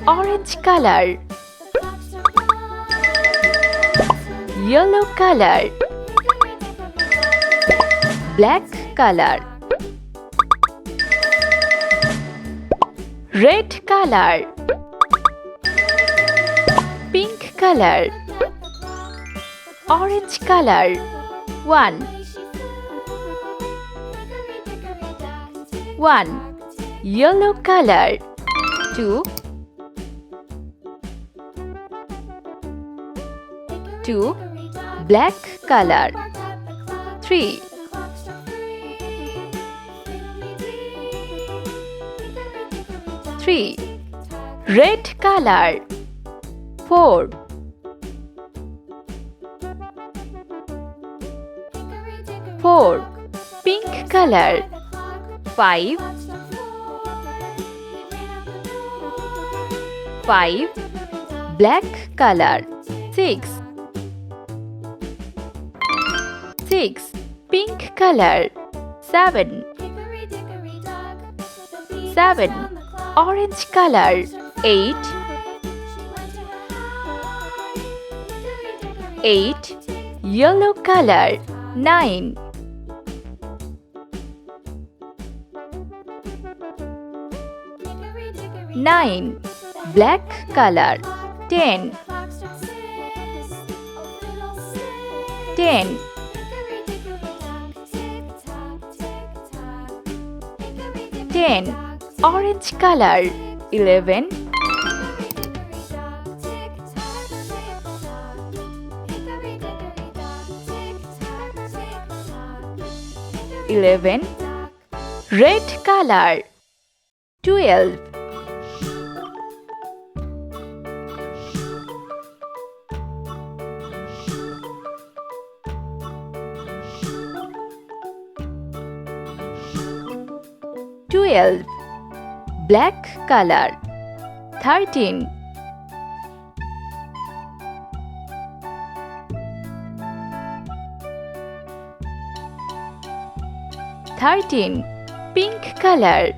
Orange color, yellow color, black color, red color, pink color, orange color. 1 yellow color. 2 black color. 3 red color. 4 pink color. 5 black color. 6 pink color. 7 orange color. 8 yellow color. 9 black color. 10 orange color. 11 red color. 12 black color. 13 pink color.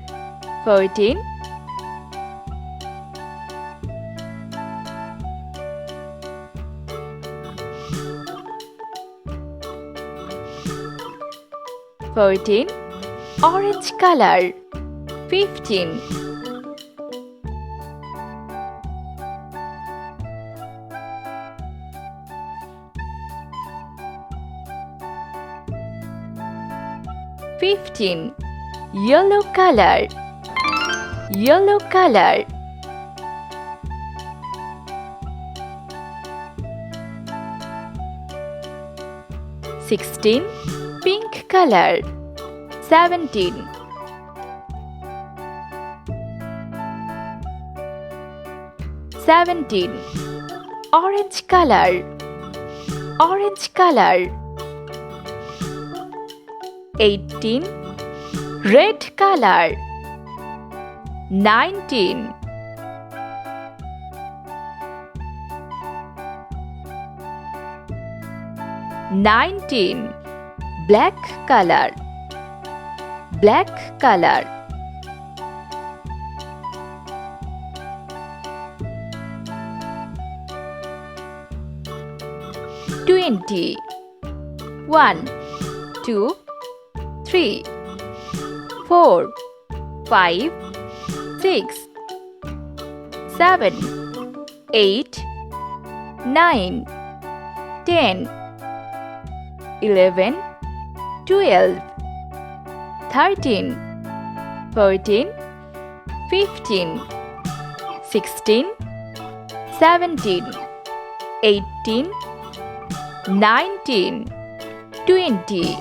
14 orange color. 15 yellow color. 16 pink color. 17 orange color. 18 red color. 19 black color. 20 1 2 3 4 5 6 7 8 9 10 11 12 13 14 15 16 17 18 19 20